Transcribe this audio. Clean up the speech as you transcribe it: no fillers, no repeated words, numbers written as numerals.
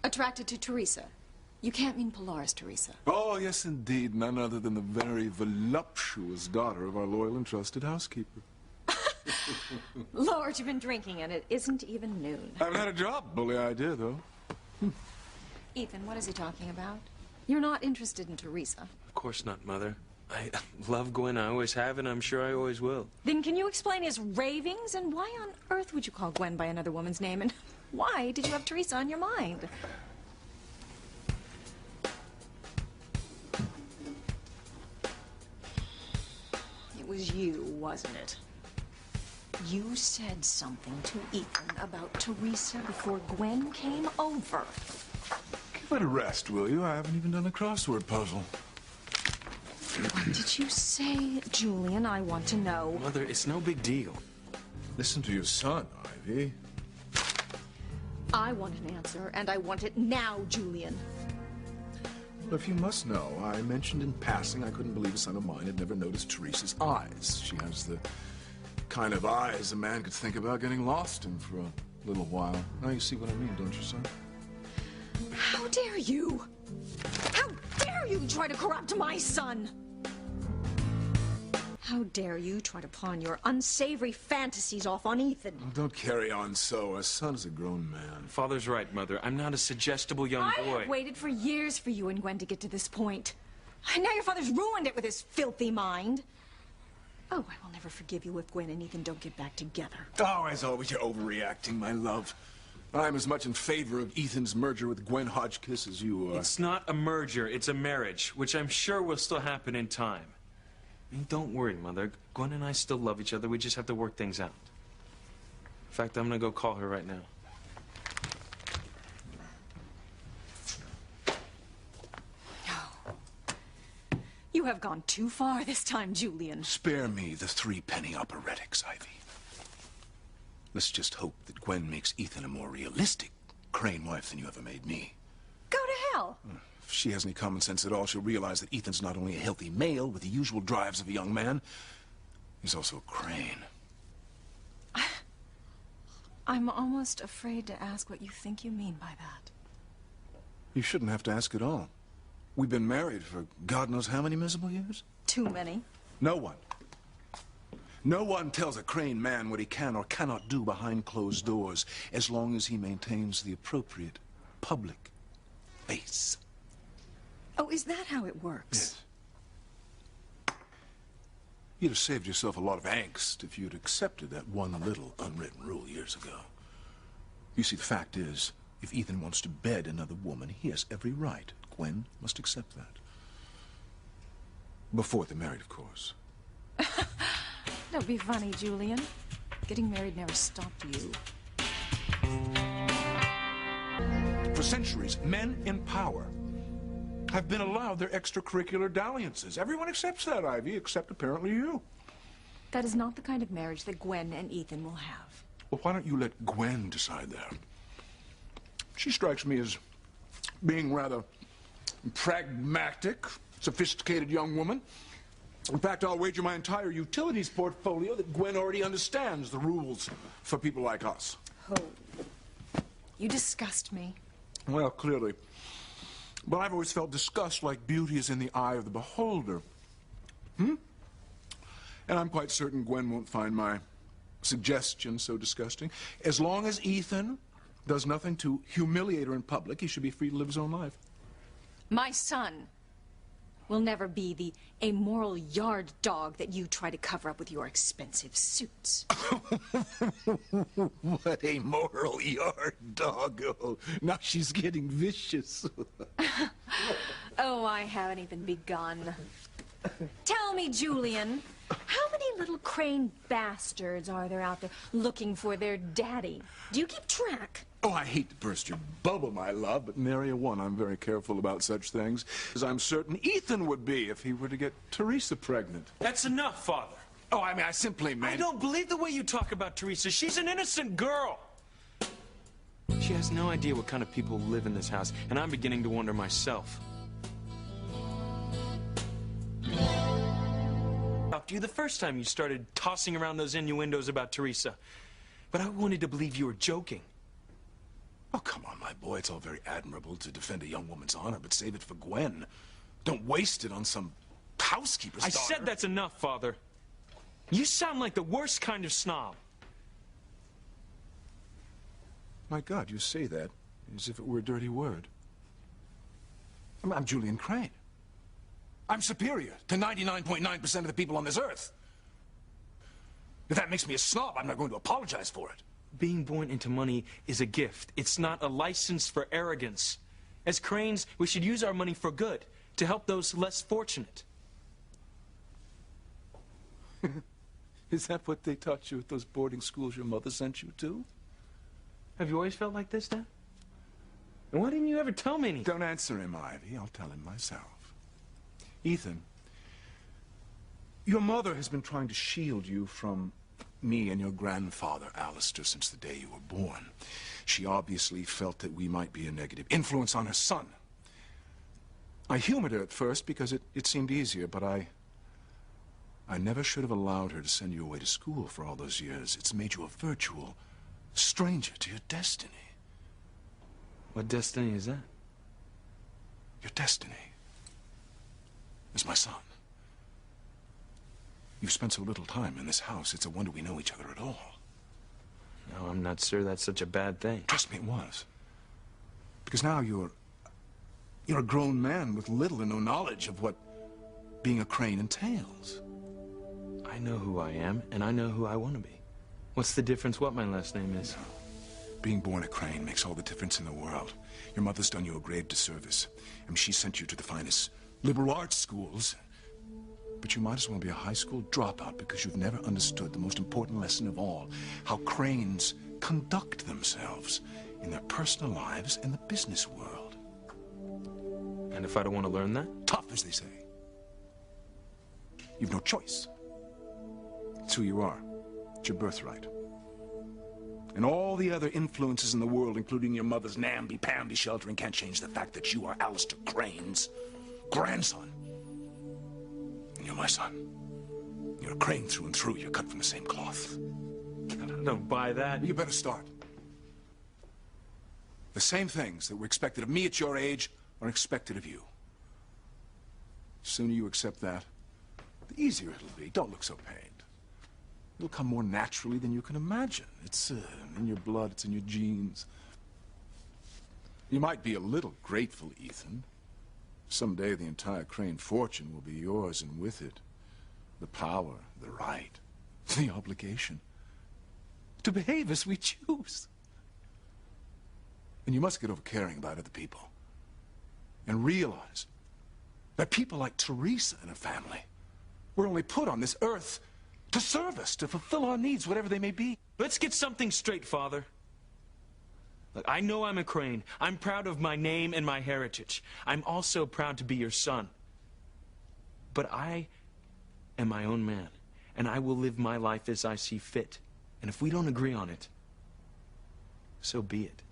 Attracted to Teresa. You can't mean Polaris Teresa. Oh, yes, indeed. None other than the very voluptuous daughter of our loyal and trusted housekeeper. Lord, you've been drinking and it isn't even noon. I haven't had a drop. Bully idea, though. Ethan, what is he talking about? You're not interested in Teresa. Of course not, Mother. I love Gwen. I always have, and I'm sure I always will. Then can you explain his ravings? And why on earth would you call Gwen by another woman's name? And why did you have Teresa on your mind? It was you, wasn't it? You said something to Ethan about Teresa before Gwen came over. Give it a rest, will you? I haven't even done a crossword puzzle. What did you say, Julian? I want to know. Mother, it's no big deal. Listen to your son, Ivy. I want an answer, and I want it now, Julian. Well, if you must know, I mentioned in passing I couldn't believe a son of mine had never noticed Teresa's eyes. She has the kind of eyes a man could think about getting lost in for a little while. Now you see what I mean, don't you, son? How dare you? How dare you try to corrupt my son? How dare you try to pawn your unsavory fantasies off on Ethan? Oh, don't carry on so. Our son is a grown man. Father's right, Mother. I'm not a suggestible young boy. I have waited for years for you and Gwen to get to this point. And now your father's ruined it with his filthy mind. Oh, I will never forgive you if Gwen and Ethan don't get back together. Oh, as always, you're overreacting, my love. I'm as much in favor of Ethan's merger with Gwen Hotchkiss as you are. It's not a merger, it's a marriage, which I'm sure will still happen in time. I mean, don't worry, Mother. Gwen and I still love each other. We just have to work things out. In fact, I'm gonna go call her right now. You have gone too far this time, Julian. Spare me the three-penny operetics, Ivy. Let's just hope that Gwen makes Ethan a more realistic crane wife than you ever made me. Go to hell. If she has any common sense at all, she'll realize that Ethan's not only a healthy male with the usual drives of a young man, he's also a crane. I'm almost afraid to ask what you think you mean by that. You shouldn't have to ask at all. We've been married for God knows how many miserable years. Too many. No one tells a crane man what he can or cannot do behind closed doors, as long as he maintains the appropriate public face. Oh, is that how it works? Yes. You'd have saved yourself a lot of angst if you'd accepted that one little unwritten rule years ago. You see, the fact is, if Ethan wants to bed another woman, he has every right. Gwen must accept that. Before they're married, of course. Don't be funny, Julian. Getting married never stopped you. For centuries, men in power have been allowed their extracurricular dalliances. Everyone accepts that, Ivy, except apparently you. That is not the kind of marriage that Gwen and Ethan will have. Well, why don't you let Gwen decide that? She strikes me as being rather pragmatic, sophisticated young woman. In fact, I'll wager my entire utilities portfolio that Gwen already understands the rules for people like us. Oh, you disgust me. Well, clearly. But I've always felt disgust like beauty is in the eye of the beholder. And I'm quite certain Gwen won't find my suggestion so disgusting. As long as Ethan does nothing to humiliate her in public, he should be free to live his own life. My son will never be the amoral yard dog that you try to cover up with your expensive suits. What a moral yard dog. Oh, now she's getting vicious. Oh, I haven't even begun. Tell me, Julian, how many little crane bastards are there out there looking for their daddy? Do you keep track? Oh, I hate to burst your bubble, my love, but nary a one. I'm very careful about such things, as I'm certain Ethan would be if he were to get Teresa pregnant. That's enough, Father. Oh, I mean, I simply meant... I don't believe the way you talk about Teresa. She's an innocent girl. She has no idea what kind of people live in this house, and I'm beginning to wonder myself. Talked to you the first time you started tossing around those innuendos about Teresa, but I wanted to believe you were joking. Oh, come on, my boy. It's all very admirable to defend a young woman's honor, but save it for Gwen. Don't waste it on some housekeeper's daughter. I said that's enough, Father. You sound like the worst kind of snob. My God, you say that as if it were a dirty word. I'm Julian Crane. I'm superior to 99.9% of the people on this earth. If that makes me a snob, I'm not going to apologize for it. Being born into money is a gift. It's not a license for arrogance. As Cranes, we should use our money for good, to help those less fortunate. Is that what they taught you at those boarding schools your mother sent you to? Have you always felt like this, Dad? And why didn't you ever tell me anything? Don't answer him, Ivy. I'll tell him myself. Ethan, your mother has been trying to shield you from me and your grandfather, Alistair, since the day you were born. She obviously felt that we might be a negative influence on her son. I humored her at first because it seemed easier, but I never should have allowed her to send you away to school for all those years. It's made you a virtual stranger to your destiny. What destiny is that? Your destiny is my son. You've spent so little time in this house, it's a wonder we know each other at all. No, I'm not sure that's such a bad thing. Trust me, it was. Because now you're a grown man with little or no knowledge of what being a Crane entails. I know who I am, and I know who I want to be. What's the difference what my last name is? Being born a Crane makes all the difference in the world. Your mother's done you a grave disservice. I mean, she sent you to the finest liberal arts schools. But you might as well be a high school dropout because you've never understood the most important lesson of all, how Cranes conduct themselves in their personal lives and the business world. And if I don't want to learn that? Tough, as they say. You've no choice. It's who you are. It's your birthright. And all the other influences in the world, including your mother's namby-pamby sheltering, can't change the fact that you are Alistair Crane's grandson. And you're my son. You're a Crane through and through. You're cut from the same cloth. I don't buy that. You better start. The same things that were expected of me at your age are expected of you. The sooner you accept that, the easier it'll be. Don't look so pained. It'll come more naturally than you can imagine. It's in your blood, it's in your genes. You might be a little grateful, Ethan. Someday the entire Crane fortune will be yours, and with it, the power, the right, the obligation to behave as we choose. And you must get over caring about other people and realize that people like Teresa and her family were only put on this earth to serve us, to fulfill our needs, whatever they may be. Let's get something straight, Father. Look, I know I'm a Crane. I'm proud of my name and my heritage. I'm also proud to be your son. But I am my own man, and I will live my life as I see fit. And if we don't agree on it, so be it.